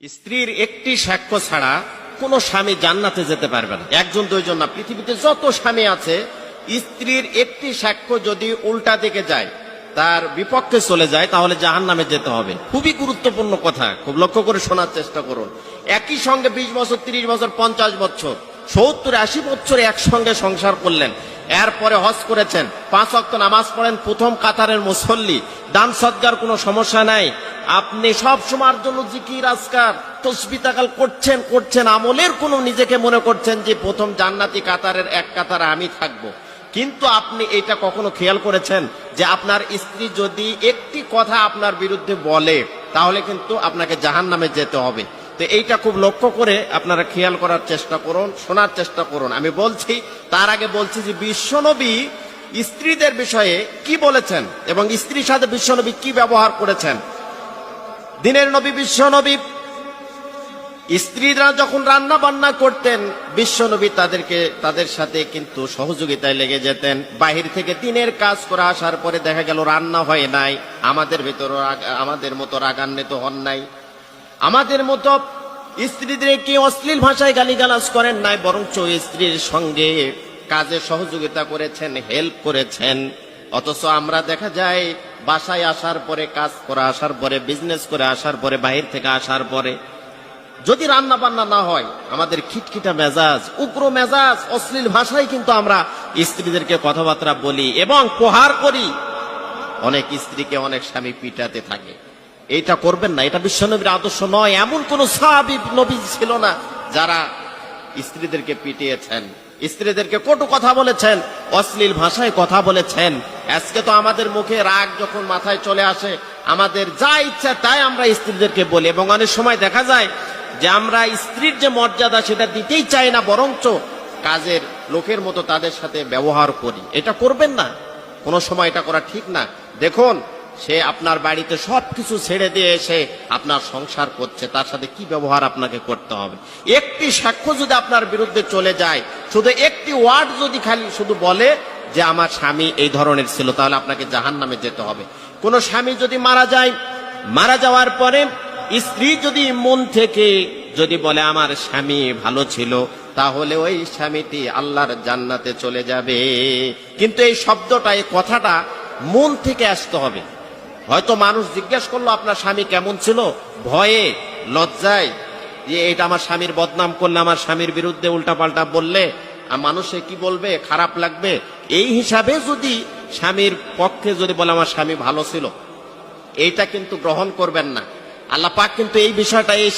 স্ত্রীর একটি সাক্ষ্য ছাড়া কোন স্বামী জান্নাতে যেতে পারবে না। একজন দুইজন না, পৃথিবীতে যত স্বামী আছে স্ত্রীর একটি সাক্ষ্য যদি উল্টা দিকে যায়, তার বিপক্ষে চলে যায়, তাহলে জাহান্নামে যেতে হবে। খুবই গুরুত্বপূর্ণ কথা, খুব লক্ষ্য করে শোনার চেষ্টা করুন। একই সঙ্গে 20 বছর, 30 বছর, 50 বছর, 70-80 বছর একসঙ্গে সংসার করলেন, এরপরে হজ করেছেন, 5 ওয়াক্ত নামাজ পড়েন, প্রথম কাতারের মুসল্লি, দান সদকার কোনো সমস্যা নাই, আপনি সব সময়ের জন্য জিকির আজকার তসবিহ তাকাল করছেন, আমলের কোনো নিজেকে মনে করছেন যে প্রথম জান্নাতি কাতারের এক কাতারে আমি থাকবো। কিন্তু আপনি এটা কখনো খেয়াল করেছেন যে আপনার স্ত্রী যদি একটি কথা আপনার বিরুদ্ধে বলে, তাহলে কিন্তু আপনাকে জাহান্নামে যেতে হবে। তো এইটা খুব লক্ষ্য করে আপনারা খেয়াল করার চেষ্টা করুন, শোনার চেষ্টা করুন। আমি বলছি, তার আগে বলছি যে বিশ্বনবী স্ত্রীদের বিষয়ে কি বলেছেন এবং স্ত্রীর সাথে বিশ্বনবী কি ব্যবহার করেছেন। দিনের নবী বিশ্বনবী স্ত্রীরা যখন রান্না বান্না করতেন, বিশ্বনবী তাদের সাথে কিন্তু সহযোগিতায় লেগে যেতেন। বাহির থেকে দিনের কাজ করে আসার পরে দেখা গেল রান্না হয় নাই, আমাদের মতো রাগান্বিত হন নাই, আমাদের মতো স্ত্রীদেরকে অশ্লীল ভাষায় গালিগালাজ করেন নাই, বরঞ্চ স্ত্রীর সঙ্গে কাজে সহযোগিতা করেছেন, হেল্প করেছেন। অথচ আমরা দেখা যায় বাসায় আসার পরে, কাজ করে আসার পরে, বিজনেস করে আসার পরে, বাহির থেকে আসার পরে যদি রান্না বান্না না হয়, আমাদের খিটখিটা মেজাজ, উগ্র মেজাজ, অশ্লীল ভাষায় কিন্তু আমরা স্ত্রীদেরকে কথাবার্তা বলি এবং প্রহার করি। অনেক স্ত্রীকে অনেক স্বামী পিটাতে থাকে। এইটা করবেন না, এটা বিশ্বনবীর আদর্শ নয়। এমন কোন সাহাবী নবী ছিল না যারা স্ত্রীদেরকে পিটিয়েছেন, স্ত্রীদেরকে কটু কথা বলেছেন, অশ্লীল ভাষায় কথা বলেছেন। আজকে তো আমাদের মুখে রাগ যখন মাথায় চলে আসে, আমাদের যা ইচ্ছা তাই আমরা স্ত্রীদেরকে বলি, এবং অনেক সময় দেখা যায় যে আমরা স্ত্রীর যে মর্যাদা সেটা দিতেই চাই না, বরঞ্চ কাজের লোকের মতো তাদের সাথে ব্যবহার করি। এটা করবেন না, কোনো সময় এটা করা ঠিক না। দেখুন, সে আপনার বাড়িতে সবকিছু ছেড়ে দিয়ে এসে আপনার সংসার করছে, তার সাথে কি ব্যবহার আপনাকে করতে হবে। একটি সাক্ষ্য যদি আপনার বিরুদ্ধে চলে যায়, শুধু একটি ওয়ার্ড যদি খালি শুধু বলে যে আমার স্বামী এই ধরনের ছিল, তাহলে আপনাকে জাহান্নামে যেতে হবে। কোন স্বামী যদি মারা যায়, মারা যাওয়ার পরে স্ত্রী যদি মন থেকে যদি বলে আমার স্বামী ভালো ছিল, তাহলে ওই স্বামীটি আল্লাহর জান্নাতে চলে যাবে। কিন্তু এই শব্দটা, এই কথাটা মন থেকে আসতে হবে। হয়তো মানুষ জিজ্ঞেস করলো আপনার স্বামী কেমন ছিল, ভয়ে লজ্জায় যে এটা আমার স্বামীর বদনাম করলে, আমার স্বামীর বিরুদ্ধে উল্টাপাল্টা বললে মানুষে কি বলবে, খারাপ লাগবে, এই হিসাবে যদি স্বামীর পক্ষে যদি বলে আমার স্বামী ভালো ছিল, এইটা কিন্তু গ্রহণ করবেন না। আল্লাহ পাক কিন্তু এই বিষয়টা, এই